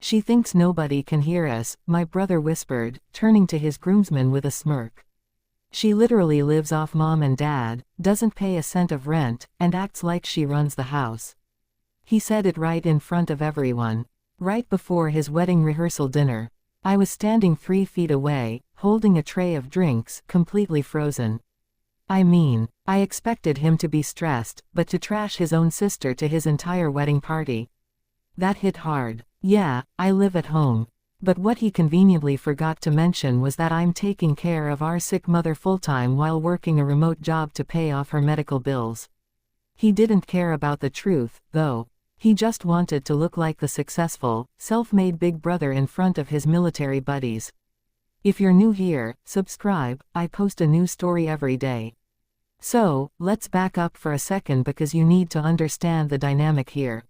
She thinks nobody can hear us, my brother whispered, turning to his groomsmen with a smirk. She literally lives off mom and dad, doesn't pay a cent of rent, and acts like she runs the house. He said it right in front of everyone. Right before his wedding rehearsal dinner. I was standing 3 feet away, holding a tray of drinks, completely frozen. I mean, I expected him to be stressed, but to trash his own sister to his entire wedding party. That hit hard. Yeah, I live at home. But what he conveniently forgot to mention was that I'm taking care of our sick mother full-time while working a remote job to pay off her medical bills. He didn't care about the truth, though. He just wanted to look like the successful, self-made big brother in front of his military buddies. If you're new here, subscribe, I post a new story every day. So, let's back up for a second because you need to understand the dynamic here.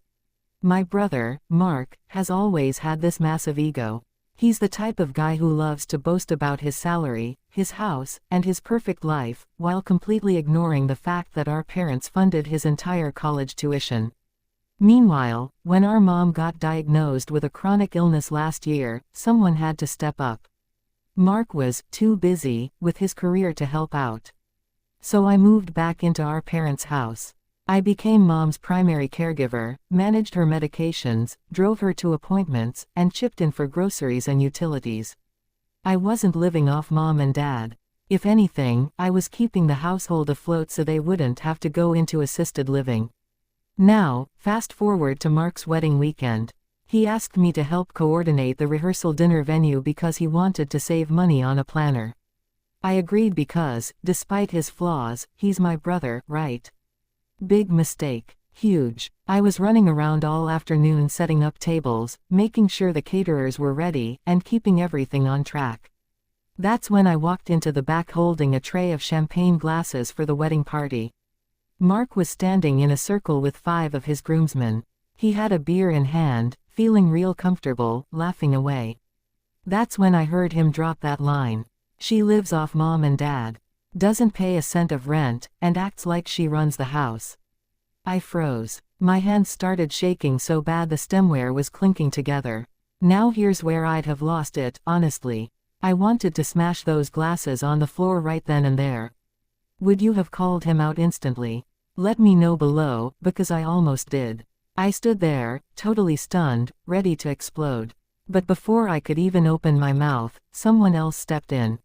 My brother, Mark, has always had this massive ego. He's the type of guy who loves to boast about his salary, his house, and his perfect life, while completely ignoring the fact that our parents funded his entire college tuition. Meanwhile, when our mom got diagnosed with a chronic illness last year, someone had to step up. Mark was too busy with his career to help out. So I moved back into our parents' house. I became mom's primary caregiver, managed her medications, drove her to appointments, and chipped in for groceries and utilities. I wasn't living off mom and dad. If anything, I was keeping the household afloat so they wouldn't have to go into assisted living. Now, fast forward to Mark's wedding weekend. He asked me to help coordinate the rehearsal dinner venue because he wanted to save money on a planner. I agreed because, despite his flaws, he's my brother, right? Big mistake. Huge. I was running around all afternoon setting up tables, making sure the caterers were ready, and keeping everything on track. That's when I walked into the back holding a tray of champagne glasses for the wedding party. Mark was standing in a circle with 5 of his groomsmen. He had a beer in hand, feeling real comfortable, laughing away. That's when I heard him drop that line. She lives off mom and dad. Doesn't pay a cent of rent, and acts like she runs the house. I froze. My hands started shaking so bad the stemware was clinking together. Now here's where I'd have lost it, honestly. I wanted to smash those glasses on the floor right then and there. Would you have called him out instantly? Let me know below, because I almost did. I stood there, totally stunned, ready to explode. But before I could even open my mouth, someone else stepped in.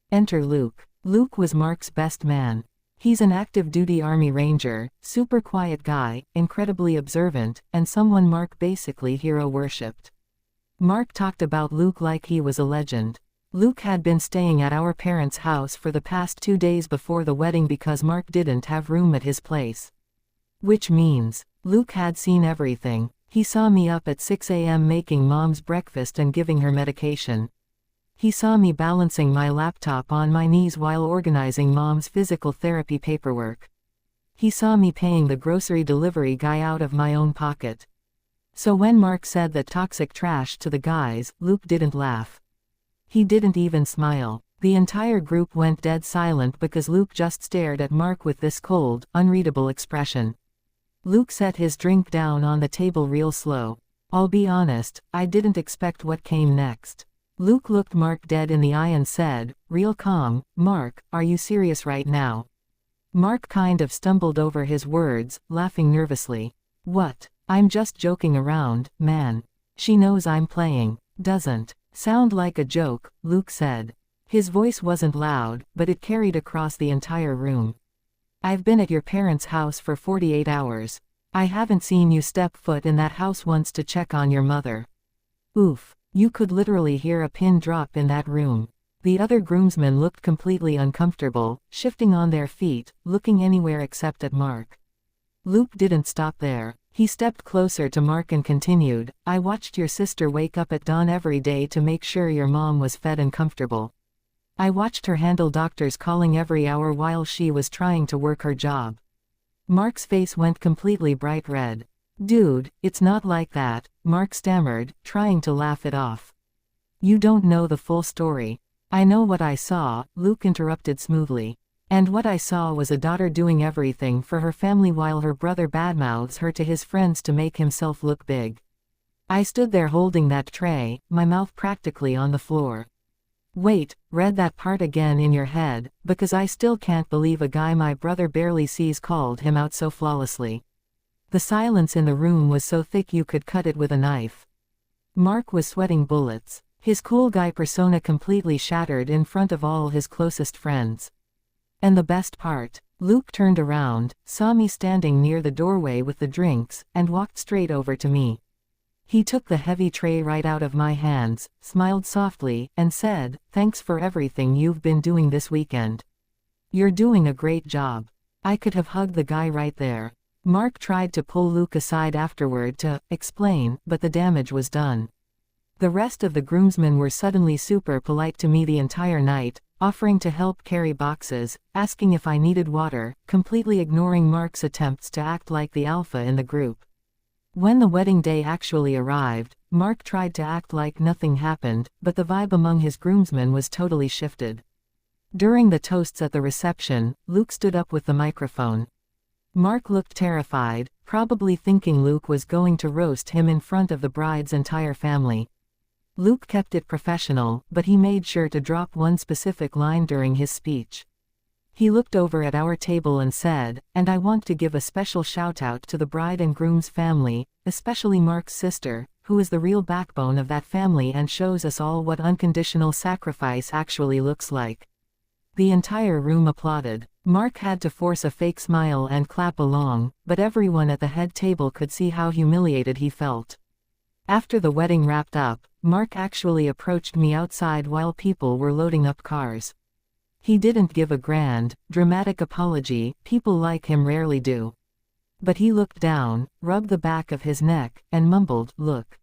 Enter Luke. Luke was Mark's best man. He's an active-duty Army Ranger, super quiet guy, incredibly observant, and someone Mark basically hero-worshipped. Mark talked about Luke like he was a legend. Luke had been staying at our parents' house for the past 2 days before the wedding because Mark didn't have room at his place. Which means, Luke had seen everything. He saw me up at 6 a.m. making mom's breakfast and giving her medication. He saw me balancing my laptop on my knees while organizing mom's physical therapy paperwork. He saw me paying the grocery delivery guy out of my own pocket. So when Mark said that toxic trash to the guys, Luke didn't laugh. He didn't even smile. The entire group went dead silent because Luke just stared at Mark with this cold, unreadable expression. Luke set his drink down on the table real slow. I'll be honest, I didn't expect what came next. Luke looked Mark dead in the eye and said, real calm, Mark, are you serious right now? Mark kind of stumbled over his words, laughing nervously. What? I'm just joking around, man. She knows I'm playing. Doesn't sound like a joke, Luke said. His voice wasn't loud, but it carried across the entire room. I've been at your parents' house for 48 hours. I haven't seen you step foot in that house once to check on your mother. Oof. You could literally hear a pin drop in that room. The other groomsmen looked completely uncomfortable, shifting on their feet, looking anywhere except at Mark. Luke didn't stop there. He stepped closer to Mark and continued, I watched your sister wake up at dawn every day to make sure your mom was fed and comfortable. I watched her handle doctors calling every hour while she was trying to work her job. Mark's face went completely bright red. Dude, it's not like that, Mark stammered, trying to laugh it off. You don't know the full story. I know what I saw, Luke interrupted smoothly. And what I saw was a daughter doing everything for her family while her brother badmouths her to his friends to make himself look big. I stood there holding that tray, my mouth practically on the floor. Wait, read that part again in your head, because I still can't believe a guy my brother barely sees called him out so flawlessly. The silence in the room was so thick you could cut it with a knife. Mark was sweating bullets, his cool guy persona completely shattered in front of all his closest friends. And the best part, Luke turned around, saw me standing near the doorway with the drinks, and walked straight over to me. He took the heavy tray right out of my hands, smiled softly, and said, "Thanks for everything you've been doing this weekend. You're doing a great job." I could have hugged the guy right there. Mark tried to pull Luke aside afterward to explain, but the damage was done. The rest of the groomsmen were suddenly super polite to me the entire night, offering to help carry boxes, asking if I needed water, completely ignoring Mark's attempts to act like the alpha in the group. When the wedding day actually arrived, Mark tried to act like nothing happened, but the vibe among his groomsmen was totally shifted. During the toasts at the reception, Luke stood up with the microphone. Mark looked terrified, probably thinking Luke was going to roast him in front of the bride's entire family. Luke kept it professional, but he made sure to drop one specific line during his speech. He looked over at our table and said, "And I want to give a special shout-out to the bride and groom's family, especially Mark's sister, who is the real backbone of that family and shows us all what unconditional sacrifice actually looks like." The entire room applauded. Mark had to force a fake smile and clap along, but everyone at the head table could see how humiliated he felt. After the wedding wrapped up, Mark actually approached me outside while people were loading up cars. He didn't give a grand, dramatic apology, people like him rarely do. But he looked down, rubbed the back of his neck, and mumbled, "Look.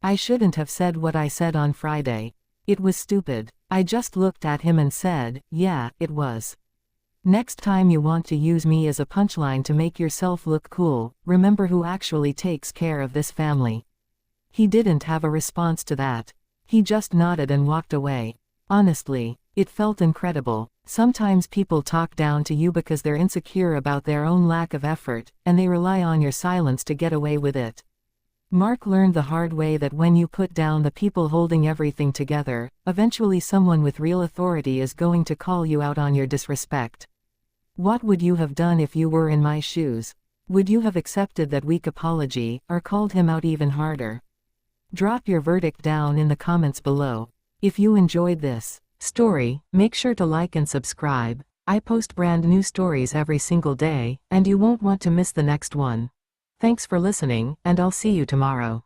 I shouldn't have said what I said on Friday. It was stupid." I just looked at him and said, "Yeah, it was. Next time you want to use me as a punchline to make yourself look cool, remember who actually takes care of this family." He didn't have a response to that. He just nodded and walked away. Honestly, it felt incredible. Sometimes people talk down to you because they're insecure about their own lack of effort, and they rely on your silence to get away with it. Mark learned the hard way that when you put down the people holding everything together, eventually someone with real authority is going to call you out on your disrespect. What would you have done if you were in my shoes? Would you have accepted that weak apology, or called him out even harder? Drop your verdict down in the comments below. If you enjoyed this story, make sure to like and subscribe. I post brand new stories every single day, and you won't want to miss the next one. Thanks for listening, and I'll see you tomorrow.